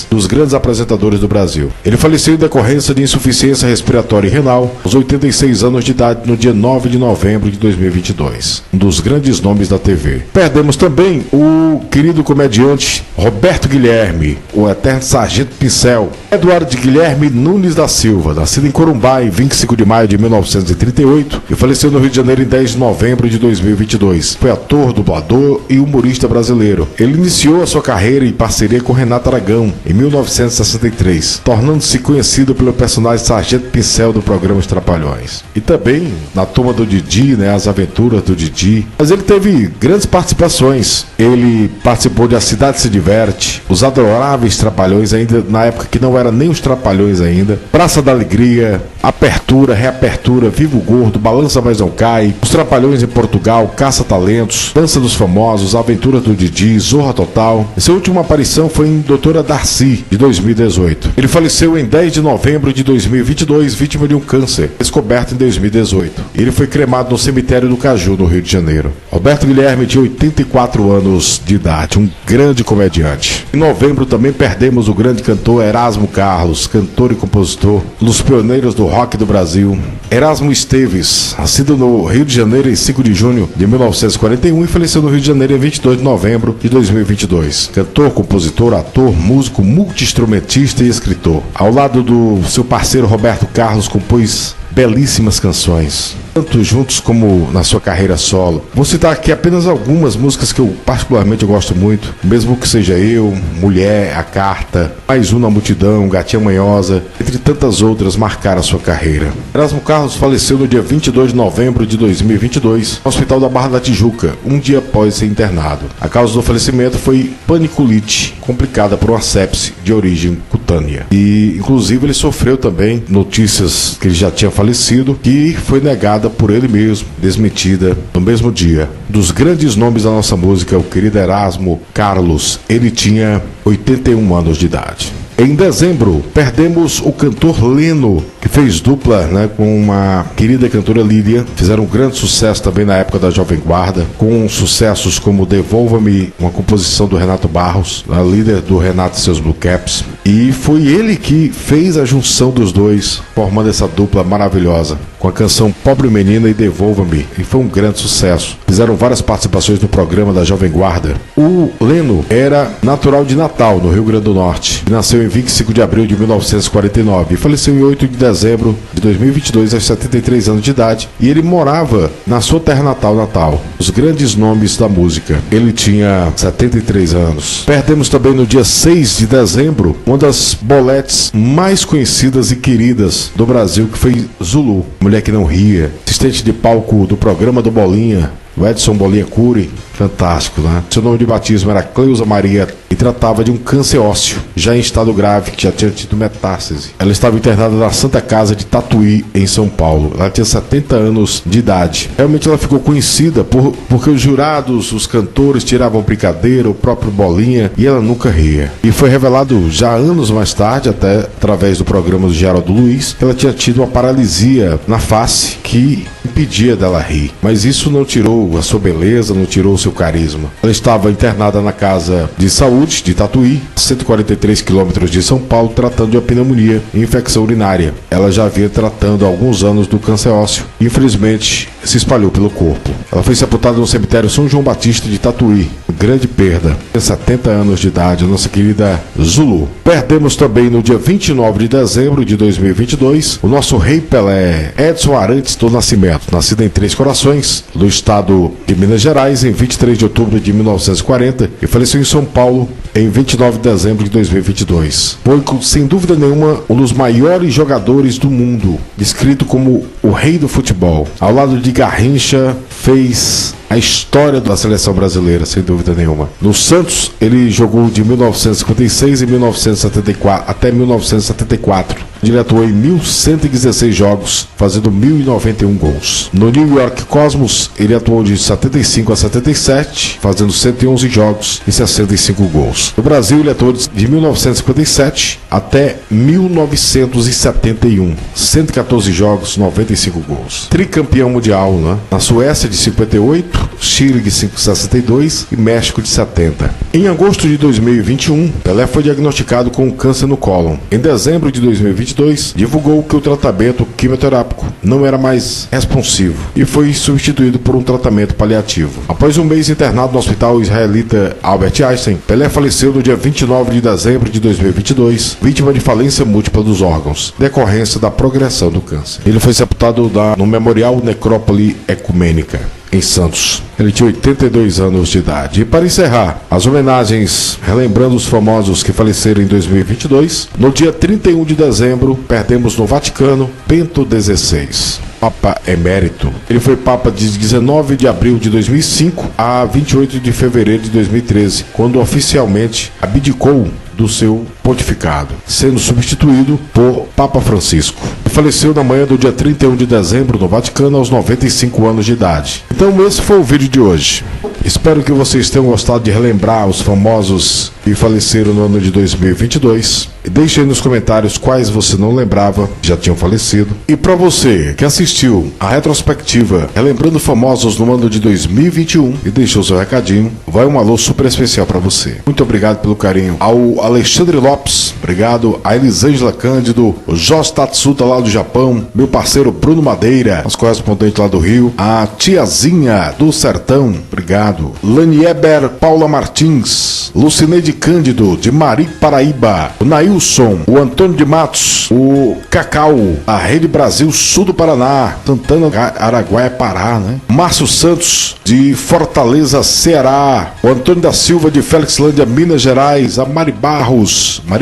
Dos grandes apresentadores do Brasil. Ele faleceu em decorrência de insuficiência respiratória e renal, aos 86 anos de idade, no dia 9 de novembro de 2022. Um dos grandes nomes da TV. Perdemos também o querido comediante Roberto Guilherme, o eterno Sargento Pincel. Eduardo de Guilherme Nunes da Silva, nascido em Corumbá em 25 de maio de 1938 e faleceu no Rio de Janeiro em 10 de novembro de 2022. Foi ator, dublador e humorista brasileiro. Ele iniciou a sua carreira em parceria com Renato Aragão em 1963, tornando-se conhecido pelo personagem Sargento Pincel do programa Os Trapalhões. E também na turma do Didi, né, as aventuras do Didi. Mas ele teve grandes participações. Ele participou de A Cidade Se Diverte, Os Adoráveis Trapalhões, ainda na época que não era nem os Trapalhões ainda, Praça da Alegria, Apertura, Reapertura, Vivo Gordo, Balança Mas Não Cai, Os Trapalhões em Portugal, Caça Talentos, Dança dos Famosos, Aventuras do Didi, Zorra Total. E sua última aparição foi em Doutora Darcy, de 2018. Ele faleceu em 10 de novembro de 2022, vítima de um câncer, descoberto em 2018. Ele foi cremado no cemitério do Caju, no Rio de Janeiro. Roberto Guilherme tinha 84 anos de idade, um grande comediante. Em novembro também perdemos o grande cantor Erasmo Carlos, cantor e compositor, um dos pioneiros do rock do Brasil. Erasmo Esteves, nascido no Rio de Janeiro em 5 de junho de 1941 e faleceu no Rio de Janeiro em 22 de novembro de 2022. Cantor, compositor, ator, músico, multi-instrumentista e escritor. Ao lado do seu parceiro Roberto Carlos, compôs belíssimas canções, tanto juntos como na sua carreira solo. Vou citar aqui apenas algumas músicas que eu particularmente gosto muito, mesmo que seja Eu, Mulher, A Carta, Mais Uma Multidão, Gatinha Manhosa, entre tantas outras, marcaram a sua carreira. Erasmo Carlos faleceu no dia 22 de novembro de 2022, no Hospital da Barra da Tijuca, um dia após ser internado. A causa do falecimento foi paniculite, complicada por uma sepse de origem cutânea. E, inclusive, ele sofreu também notícias que ele já tinha falecido, que foi negada por ele mesmo, desmentida no mesmo dia. Dos grandes nomes da nossa música, o querido Erasmo Carlos, ele tinha 81 anos de idade. Em dezembro, perdemos o cantor Leno, que fez dupla, né, com uma querida cantora Lídia. Fizeram um grande sucesso também na época da Jovem Guarda, com sucessos como Devolva-me, uma composição do Renato Barros, a líder do Renato e seus Blue Caps. E foi ele que fez a junção dos dois, formando essa dupla maravilhosa, com a canção Pobre Menina e Devolva-me, e foi um grande sucesso. Fizeram várias participações no programa da Jovem Guarda. O Leno era natural de Natal, no Rio Grande do Norte. Nasceu em 25 de abril de 1949 e faleceu em 8 de dezembro de 2022, aos 73 anos de idade. E ele morava na sua terra natal, Natal. Os grandes nomes da música. Ele tinha 73 anos. Perdemos também no dia 6 de dezembro uma das boletes mais conhecidas e queridas do Brasil, que foi Zulu, Mulher que Não Ria, assistente de palco do programa do Bolinha, o Edson Bolinha Cury, fantástico, né? Seu nome de batismo era Cleusa Maria e tratava de um câncer ósseo, já em estado grave, que já tinha tido metástase. Ela estava internada na Santa Casa de Tatuí, em São Paulo. Ela tinha 70 anos de idade. Realmente ela ficou conhecida porque os jurados, os cantores tiravam brincadeira, o próprio Bolinha, e ela nunca ria. E foi revelado já anos mais tarde, até através do programa do Geraldo Luiz, que ela tinha tido uma paralisia na face que impedia dela rir. Mas isso não tirou a sua beleza, não tirou o seu carisma. Ela estava internada na Casa de Saúde de Tatuí, 143 quilômetros de São Paulo, tratando de uma pneumonia e infecção urinária. Ela já vinha tratando há alguns anos do câncer ósseo. Infelizmente, se espalhou pelo corpo. Ela foi sepultada no cemitério São João Batista de Tatuí. Grande perda. Tem 70 anos de idade, a nossa querida Zulu. Perdemos também no dia 29 de dezembro de 2022 o nosso rei Pelé, Edson Arantes do Nascimento, nascido em Três Corações, no estado de Minas Gerais, em 23 de outubro de 1940 e faleceu em São Paulo em 29 de dezembro de 2022. Foi, sem dúvida nenhuma, um dos maiores jogadores do mundo, descrito como o rei do futebol. Ao lado de Garrincha, fez a história da seleção brasileira, sem dúvida nenhuma. No Santos, ele jogou de 1956 e 1974 até 1974. Ele atuou em 1.116 jogos, fazendo 1.091 gols. No New York Cosmos, ele atuou de 75 a 77, fazendo 111 jogos e 65 gols. No Brasil, ele atuou de 1957 até 1971, 114 jogos, 95 gols. Tricampeão mundial, né? Na Suécia, de 58, Chile de 62 e México de 70. Em agosto de 2021, Pelé foi diagnosticado com câncer no cólon. Em dezembro de 2022, divulgou que o tratamento quimioterápico não era mais responsivo e foi substituído por um tratamento paliativo. Após um mês internado no hospital israelita Albert Einstein, Pelé faleceu no dia 29 de dezembro de 2022, vítima de falência múltipla dos órgãos, decorrência da progressão do câncer. Ele foi sepultado no Memorial Necrópole Ecumênica, em Santos. Ele tinha 82 anos de idade. E para encerrar, as homenagens relembrando os famosos que faleceram em 2022, no dia 31 de dezembro, perdemos no Vaticano Bento XVI, Papa Emérito. Ele foi Papa de 19 de abril de 2005 a 28 de fevereiro de 2013, quando oficialmente abdicou do seu pontificado, sendo substituído por Papa Francisco. Faleceu na manhã do dia 31 de dezembro no Vaticano aos 95 anos de idade. Então esse foi o vídeo de hoje. Espero que vocês tenham gostado de relembrar os famosos que faleceram no ano de 2022. E deixe aí nos comentários quais você não lembrava que já tinham falecido. E para você que assistiu a retrospectiva relembrando famosos no ano de 2021 e deixou seu recadinho, vai um alô super especial para você. Muito obrigado pelo carinho ao Alexandre Lopes, obrigado a Elisângela Cândido, o Jorge Tatsuta lá do Japão, meu parceiro Bruno Madeira, nosso correspondente lá do Rio, a Tiazinha do Sertão, obrigado, Lanieber Paula Martins, Lucineide Cândido de Mari Paraíba, o Nailson, o Antônio de Matos, o Cacau, a Rede Brasil Sul do Paraná, Santana, Araguaia, Pará, né? Márcio Santos de Fortaleza, Ceará, o Antônio da Silva de Felixlândia, Minas Gerais, a Maria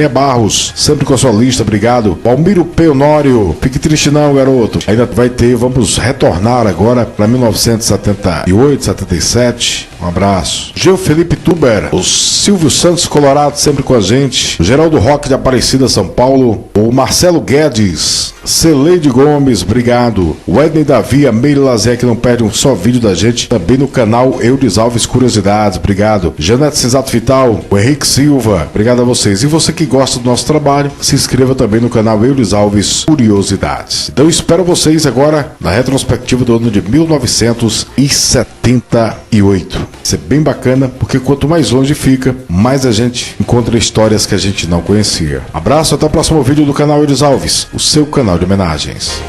Barros, sempre com a sua lista, obrigado. Palmiro P. Honório, fique triste não, garoto. Ainda vai ter, vamos retornar agora para 1978, 77. Um abraço. Geo Felipe Tuber, o Silvio Santos Colorado sempre com a gente, o Geraldo Roque de Aparecida, São Paulo, o Marcelo Guedes, Celeide Gomes, obrigado. O Edney Davi, a Meire Lazé, que não perde um só vídeo da gente, também no canal Eudes Alves Curiosidades, obrigado. Janete Cisato Vital, o Henrique Silva, obrigado a vocês. E você que gosta do nosso trabalho, se inscreva também no canal Eudes Alves Curiosidades. Então espero vocês agora na retrospectiva do ano de 1978. Isso é bem bacana, porque quanto mais longe fica, mais a gente encontra histórias que a gente não conhecia. Abraço, até o próximo vídeo do canal Eudes Alves, o seu canal de homenagens.